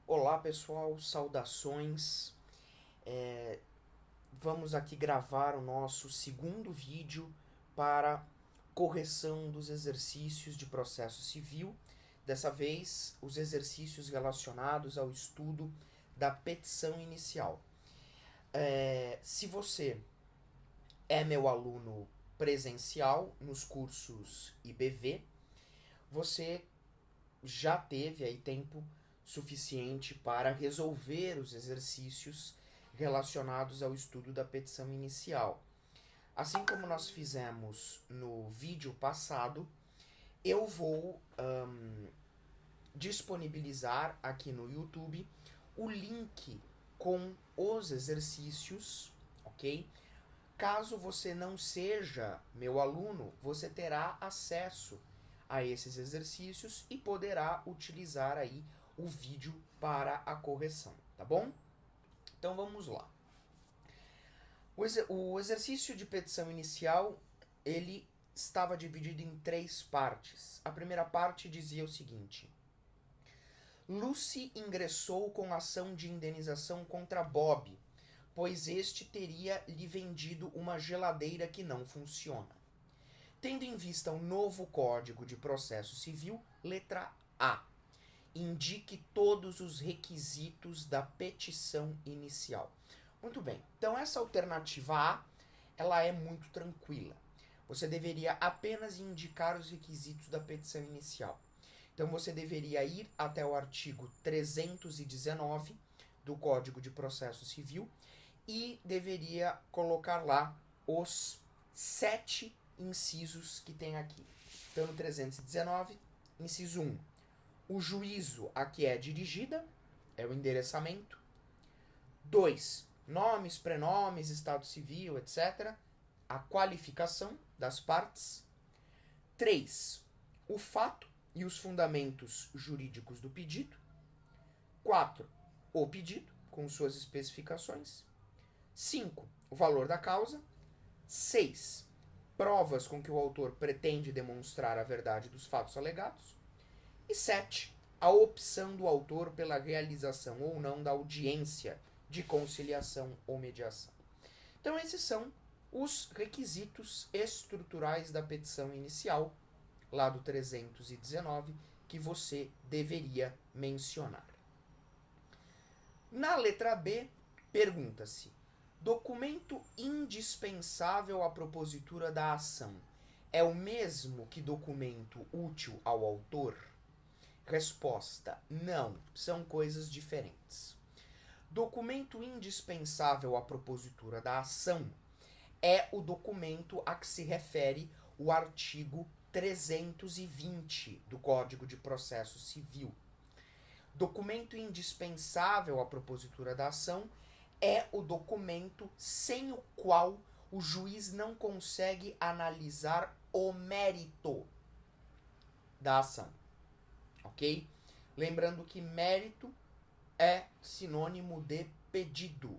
Olá pessoal, saudações. Vamos aqui gravar o nosso segundo vídeo para correção dos exercícios de processo civil. Dessa vez, os exercícios relacionados ao estudo da petição inicial. Se você é meu aluno presencial nos cursos IBV, você já teve aí tempo suficiente para resolver os exercícios relacionados ao estudo da petição inicial. Assim como nós fizemos no vídeo passado, eu vou disponibilizar aqui no YouTube o link com os exercícios, ok? Caso você não seja meu aluno, você terá acesso a esses exercícios e poderá utilizar aí o vídeo para a correção, tá bom? Então vamos lá. O exercício de petição inicial, ele estava dividido em 3 partes. A primeira parte dizia o seguinte: Lucy ingressou com ação de indenização contra Bob, pois este teria lhe vendido uma geladeira que não funciona. Tendo em vista o novo Código de Processo Civil, letra A, indique todos os requisitos da petição inicial. Muito bem, então essa alternativa A, ela é muito tranquila. Você deveria apenas indicar os requisitos da petição inicial. Então você deveria ir até o artigo 319 do Código de Processo Civil e deveria colocar lá os 7 incisos que tem aqui. Então no 319, inciso 1, o juízo a que é dirigida, é o endereçamento. 2, nomes, prenomes, estado civil, etc. A qualificação das partes. 3, o fato e os fundamentos jurídicos do pedido. 4, o pedido, com suas especificações. 5, o valor da causa. 6, provas com que o autor pretende demonstrar a verdade dos fatos alegados. E 7, a opção do autor pela realização ou não da audiência de conciliação ou mediação. Então esses são os requisitos estruturais da petição inicial, lá do 319, que você deveria mencionar. Na letra B, pergunta-se: documento indispensável à propositura da ação é o mesmo que documento útil ao autor? Resposta: não, são coisas diferentes. Documento indispensável à propositura da ação é o documento a que se refere o artigo 320 do Código de Processo Civil. Documento indispensável à propositura da ação é o documento sem o qual o juiz não consegue analisar o mérito da ação. Ok? Lembrando que mérito é sinônimo de pedido.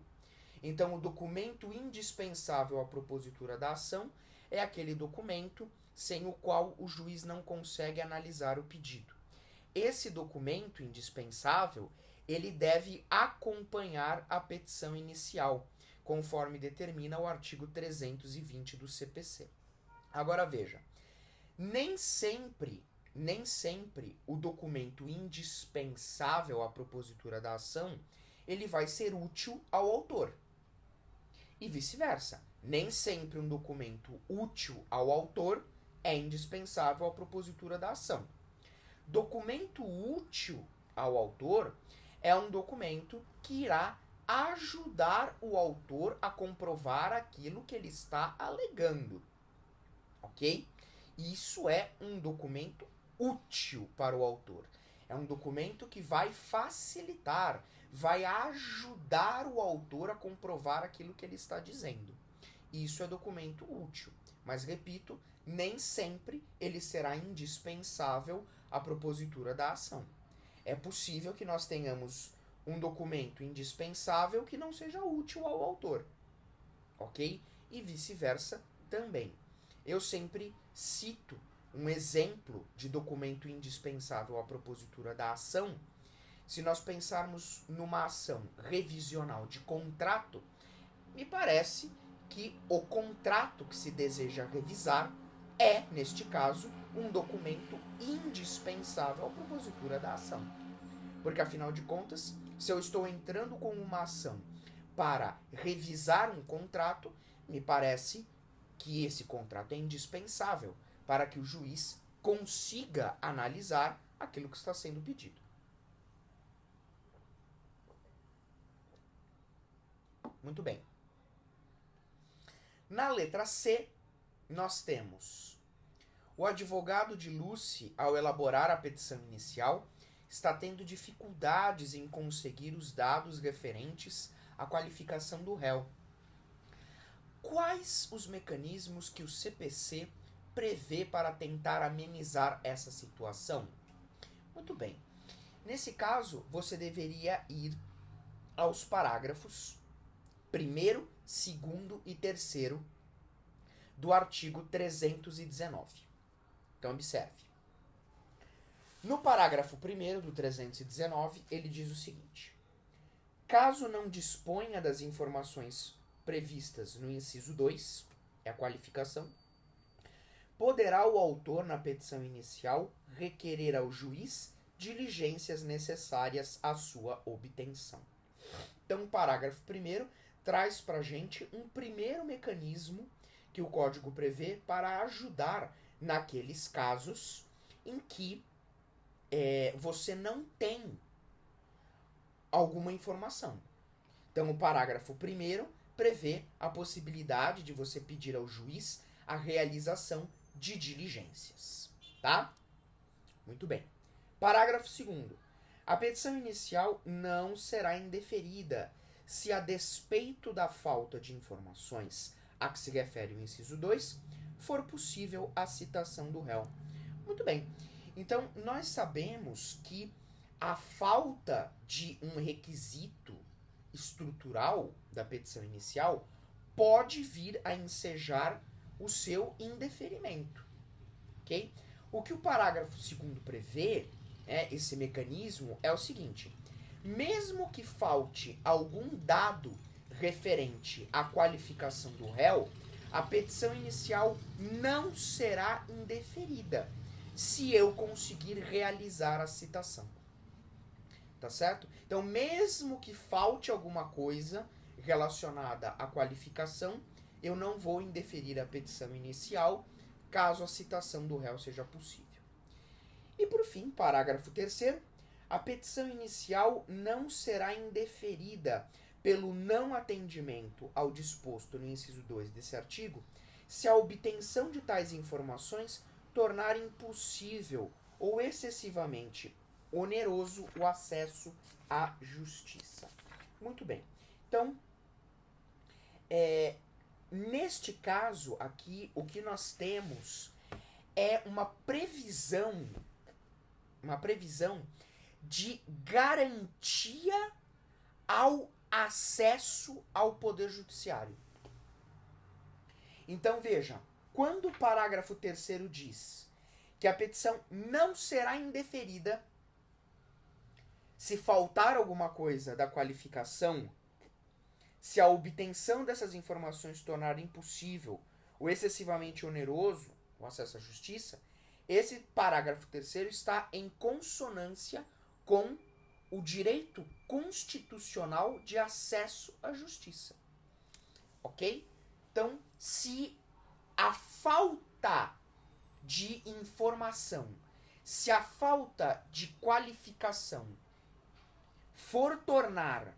Então, o documento indispensável à propositura da ação é aquele documento sem o qual o juiz não consegue analisar o pedido. Esse documento indispensável, ele deve acompanhar a petição inicial, conforme determina o artigo 320 do CPC. Agora veja, nem sempre o documento indispensável à propositura da ação, ele vai ser útil ao autor. E vice-versa. Nem sempre um documento útil ao autor é indispensável à propositura da ação. Documento útil ao autor é um documento que irá ajudar o autor a comprovar aquilo que ele está alegando. Ok? Isso é um documento útil para o autor. É um documento que vai facilitar, vai ajudar o autor a comprovar aquilo que ele está dizendo. Isso é documento útil. Mas, repito, nem sempre ele será indispensável à propositura da ação. É possível que nós tenhamos um documento indispensável que não seja útil ao autor. Ok? E vice-versa também. Eu sempre cito um exemplo de documento indispensável à propositura da ação, se nós pensarmos numa ação revisional de contrato, me parece que o contrato que se deseja revisar é, neste caso, um documento indispensável à propositura da ação. Porque, afinal de contas, se eu estou entrando com uma ação para revisar um contrato, me parece que esse contrato é indispensável para que o juiz consiga analisar aquilo que está sendo pedido. Muito bem. Na letra C, nós temos: o advogado de Lucy, ao elaborar a petição inicial, está tendo dificuldades em conseguir os dados referentes à qualificação do réu. Quais os mecanismos que o CPC prevê para tentar amenizar essa situação? Muito bem. Nesse caso, você deveria ir aos parágrafos 1º, 2º e 3º do artigo 319. Então, observe. No parágrafo 1º do 319, ele diz o seguinte: caso não disponha das informações previstas no inciso 2, é a qualificação, poderá o autor, na petição inicial, requerer ao juiz diligências necessárias à sua obtenção. Então, o parágrafo 1º traz para a gente um primeiro mecanismo que o Código prevê para ajudar naqueles casos em que você não tem alguma informação. Então, o parágrafo 1º prevê a possibilidade de você pedir ao juiz a realização de diligências, tá? Muito bem. Parágrafo 2º. A petição inicial não será indeferida se, a despeito da falta de informações a que se refere o inciso 2, for possível a citação do réu. Muito bem. Então, nós sabemos que a falta de um requisito estrutural da petição inicial pode vir a ensejar o seu indeferimento, ok? O que o parágrafo 2º prevê, esse mecanismo, é o seguinte: mesmo que falte algum dado referente à qualificação do réu, a petição inicial não será indeferida se eu conseguir realizar a citação. Tá certo? Então, mesmo que falte alguma coisa relacionada à qualificação, eu não vou indeferir a petição inicial caso a citação do réu seja possível. E, por fim, parágrafo 3º, a petição inicial não será indeferida pelo não atendimento ao disposto no inciso 2 desse artigo, se a obtenção de tais informações tornar impossível ou excessivamente oneroso o acesso à justiça. Muito bem. Então, neste caso aqui, o que nós temos é uma previsão de garantia ao acesso ao poder judiciário. Então, veja, quando o parágrafo 3º diz que a petição não será indeferida se faltar alguma coisa da qualificação, se a obtenção dessas informações tornar impossível ou excessivamente oneroso o acesso à justiça, esse parágrafo 3º está em consonância com o direito constitucional de acesso à justiça. Ok? Então, se a falta de informação, se a falta de qualificação for tornar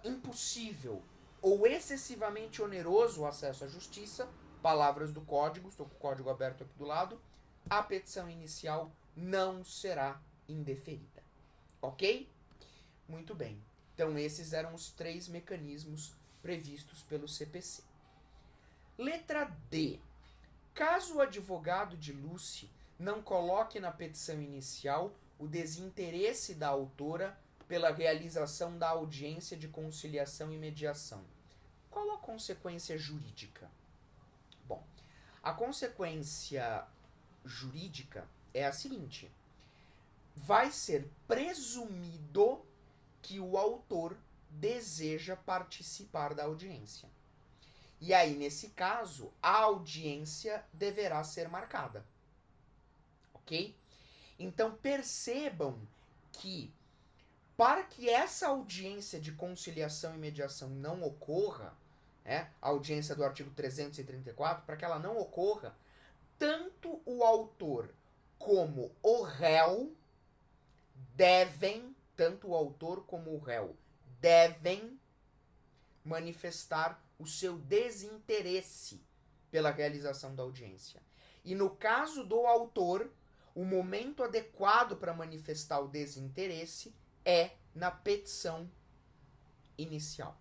impossível ou excessivamente oneroso o acesso à justiça, palavras do Código, estou com o Código aberto aqui do lado, a petição inicial não será indeferida. Ok? Muito bem. Então, esses eram os 3 mecanismos previstos pelo CPC. Letra D. Caso o advogado de Lucy não coloque na petição inicial o desinteresse da autora pela realização da audiência de conciliação e mediação, qual a consequência jurídica? Bom, a consequência jurídica é a seguinte: vai ser presumido que o autor deseja participar da audiência. E aí, nesse caso, a audiência deverá ser marcada. Ok? Então, percebam que, para que essa audiência de conciliação e mediação não ocorra, a audiência do artigo 334, para que ela não ocorra, tanto o autor como o réu devem manifestar o seu desinteresse pela realização da audiência. E no caso do autor, o momento adequado para manifestar o desinteresse é na petição inicial.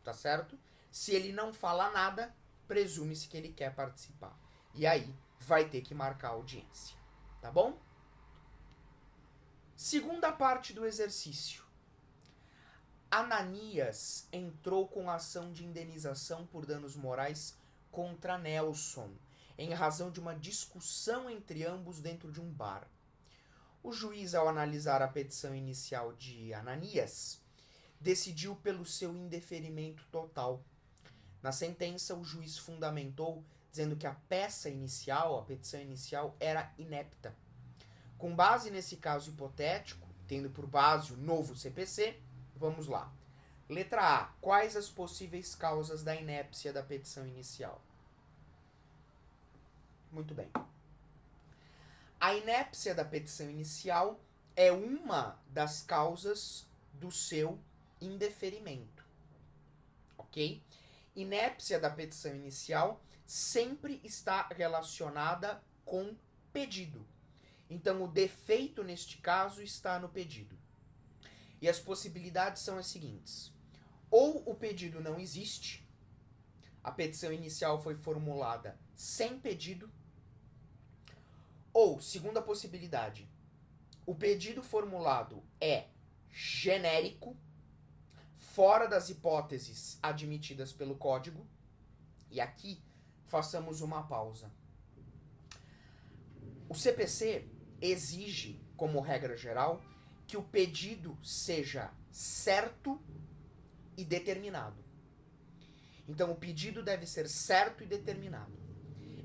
Tá certo? Se ele não fala nada, presume-se que ele quer participar. E aí vai ter que marcar a audiência. Tá bom? Segunda parte do exercício. Ananias entrou com ação de indenização por danos morais contra Nelson, em razão de uma discussão entre ambos dentro de um bar. O juiz, ao analisar a petição inicial de Ananias, decidiu pelo seu indeferimento total. Na sentença, o juiz fundamentou dizendo que a peça inicial, a petição inicial, era inepta. Com base nesse caso hipotético, tendo por base o novo CPC, vamos lá. Letra A. Quais as possíveis causas da inépcia da petição inicial? Muito bem. A inépcia da petição inicial é uma das causas do seu indeferimento. Ok? Inépcia da petição inicial sempre está relacionada com pedido. Então, o defeito neste caso está no pedido. E as possibilidades são as seguintes. Ou o pedido não existe, a petição inicial foi formulada sem pedido, ou, segunda possibilidade, o pedido formulado é genérico, fora das hipóteses admitidas pelo Código, e aqui façamos uma pausa. O CPC exige, como regra geral, que o pedido seja certo e determinado. Então, o pedido deve ser certo e determinado.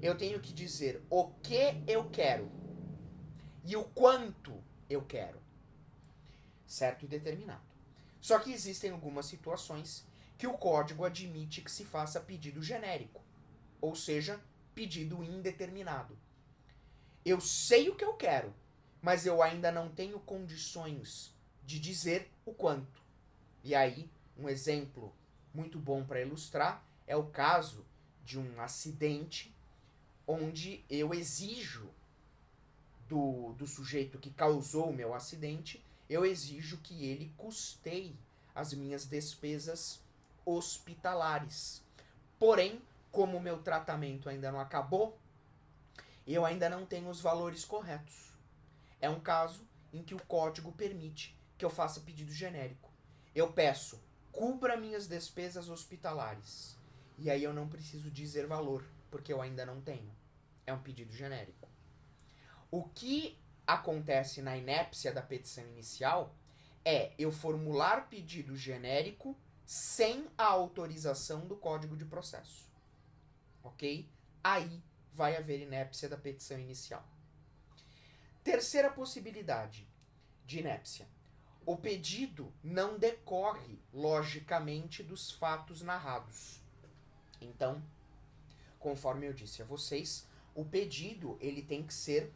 Eu tenho que dizer o que eu quero e o quanto eu quero. Certo e determinado. Só que existem algumas situações que o Código admite que se faça pedido genérico, ou seja, pedido indeterminado. Eu sei o que eu quero, mas eu ainda não tenho condições de dizer o quanto. E aí, um exemplo muito bom para ilustrar é o caso de um acidente onde eu exijo do sujeito que causou o meu acidente, eu exijo que ele custeie as minhas despesas hospitalares. Porém, como o meu tratamento ainda não acabou, eu ainda não tenho os valores corretos. É um caso em que o Código permite que eu faça pedido genérico. Eu peço, cubra minhas despesas hospitalares. E aí eu não preciso dizer valor, porque eu ainda não tenho. É um pedido genérico. O que acontece na inépcia da petição inicial é eu formular pedido genérico sem a autorização do Código de Processo. Ok? Aí vai haver inépcia da petição inicial. Terceira possibilidade de inépcia. O pedido não decorre logicamente dos fatos narrados. Então, conforme eu disse a vocês, o pedido ele tem que ser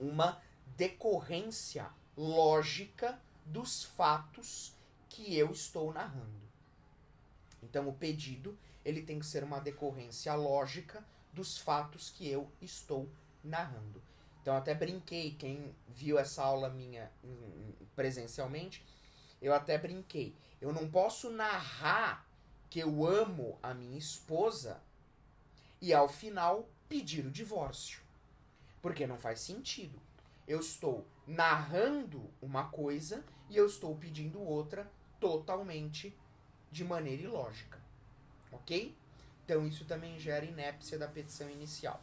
uma decorrência lógica dos fatos que eu estou narrando. Então, o pedido ele tem que ser uma decorrência lógica dos fatos que eu estou narrando. Então, até brinquei, quem viu essa aula minha presencialmente, eu até brinquei. Eu não posso narrar que eu amo a minha esposa e, ao final, pedir o divórcio. Porque não faz sentido. Eu estou narrando uma coisa e eu estou pedindo outra totalmente de maneira ilógica. Ok? Então, isso também gera inépcia da petição inicial.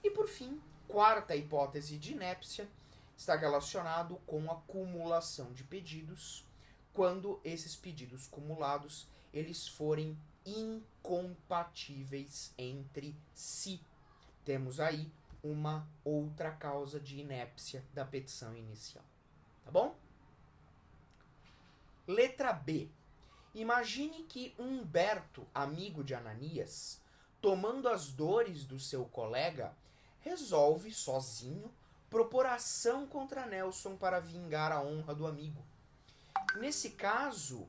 E, por fim, quarta hipótese de inépcia, está relacionado com a acumulação de pedidos, quando esses pedidos cumulados eles forem incompatíveis entre si. Temos aí uma outra causa de inépcia da petição inicial. Tá bom? Letra B. Imagine que Humberto, amigo de Ananias, tomando as dores do seu colega, resolve sozinho propor ação contra Nelson para vingar a honra do amigo. Nesse caso,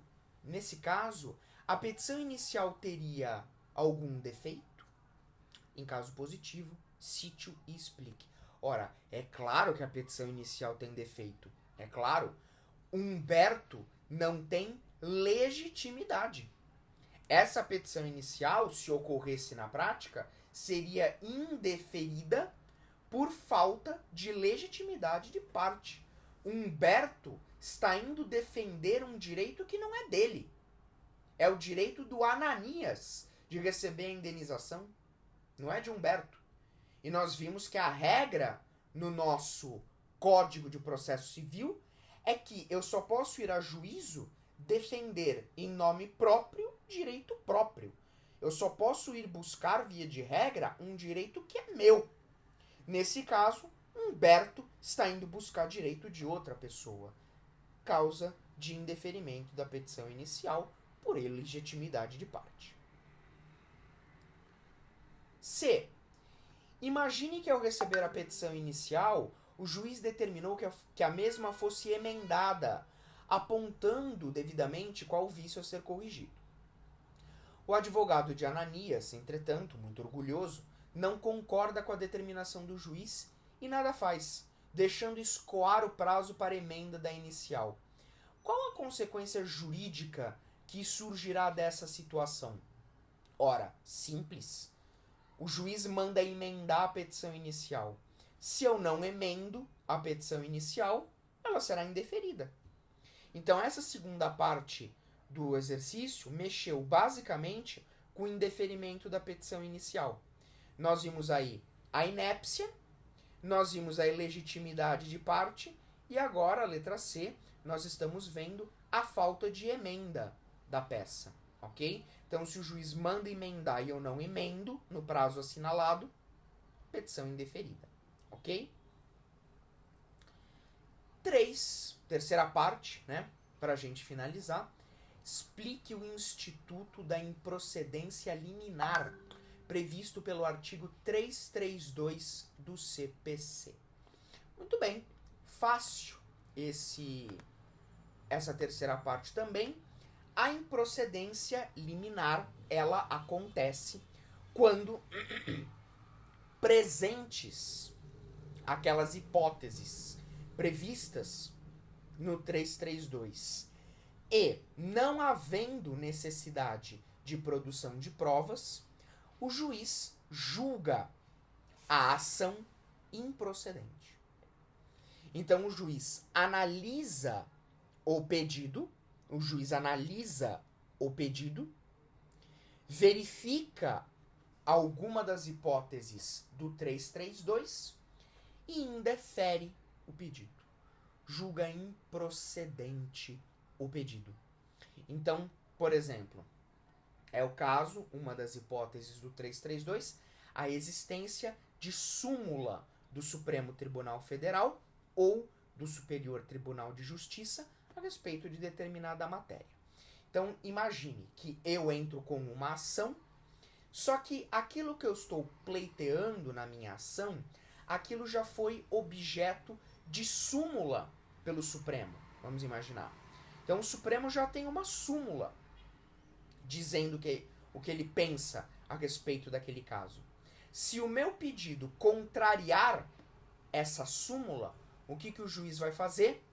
a petição inicial teria algum defeito? Em caso positivo, cite-o e explique. Ora, é claro que a petição inicial tem defeito. É claro. Humberto não tem legitimidade. Essa petição inicial, se ocorresse na prática, seria indeferida por falta de legitimidade de parte. Humberto está indo defender um direito que não é dele. É o direito do Ananias de receber a indenização, não é de Humberto. E nós vimos que a regra no nosso Código de Processo Civil é que eu só posso ir a juízo defender em nome próprio direito próprio. Eu só posso ir buscar, via de regra, um direito que é meu. Nesse caso, Humberto está indo buscar direito de outra pessoa. Causa de indeferimento da petição inicial por ilegitimidade de parte. C. Imagine que ao receber a petição inicial, o juiz determinou que a mesma fosse emendada, apontando devidamente qual vício a ser corrigido. O advogado de Ananias, entretanto, muito orgulhoso, não concorda com a determinação do juiz e nada faz, deixando escoar o prazo para emenda da inicial. Qual a consequência jurídica que surgirá dessa situação? Ora, simples. O juiz manda emendar a petição inicial. Se eu não emendo a petição inicial, ela será indeferida. Então, essa segunda parte do exercício mexeu basicamente com o indeferimento da petição inicial. Nós vimos aí a inépcia, nós vimos a ilegitimidade de parte e agora, a letra C, nós estamos vendo a falta de emenda da peça, ok? Então, se o juiz manda emendar e eu não emendo no prazo assinalado, petição indeferida, ok? 3, terceira parte, né, para a gente finalizar, explique o instituto da improcedência liminar previsto pelo artigo 332 do CPC. Muito bem, fácil essa terceira parte também. A improcedência liminar, ela acontece quando presentes aquelas hipóteses previstas no 332 e não havendo necessidade de produção de provas, o juiz julga a ação improcedente. Então o juiz analisa o pedido, verifica alguma das hipóteses do 332 e indefere o pedido. Julga improcedente o pedido. Então, por exemplo, é o caso, uma das hipóteses do 332, a existência de súmula do Supremo Tribunal Federal ou do Superior Tribunal de Justiça a respeito de determinada matéria. Então, imagine que eu entro com uma ação, só que aquilo que eu estou pleiteando na minha ação, aquilo já foi objeto de súmula pelo Supremo, vamos imaginar. Então, o Supremo já tem uma súmula dizendo o que ele pensa a respeito daquele caso. Se o meu pedido contrariar essa súmula, o que o juiz vai fazer?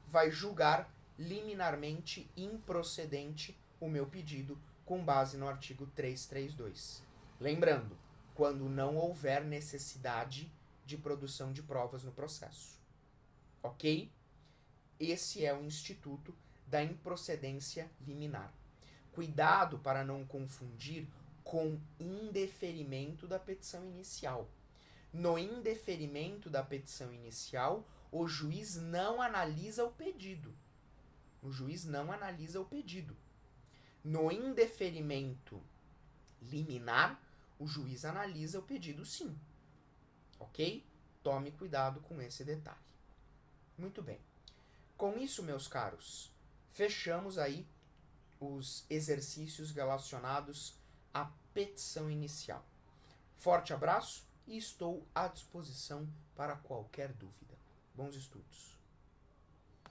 Vai julgar liminarmente improcedente o meu pedido com base no artigo 332. Lembrando, quando não houver necessidade de produção de provas no processo. Ok? Esse é o instituto da improcedência liminar. Cuidado para não confundir com indeferimento da petição inicial. No indeferimento da petição inicial, o juiz não analisa o pedido. O juiz não analisa o pedido. No indeferimento liminar, o juiz analisa o pedido sim. Ok? Tome cuidado com esse detalhe. Muito bem. Com isso, meus caros, fechamos aí os exercícios relacionados à petição inicial. Forte abraço e estou à disposição para qualquer dúvida. Bons estudos.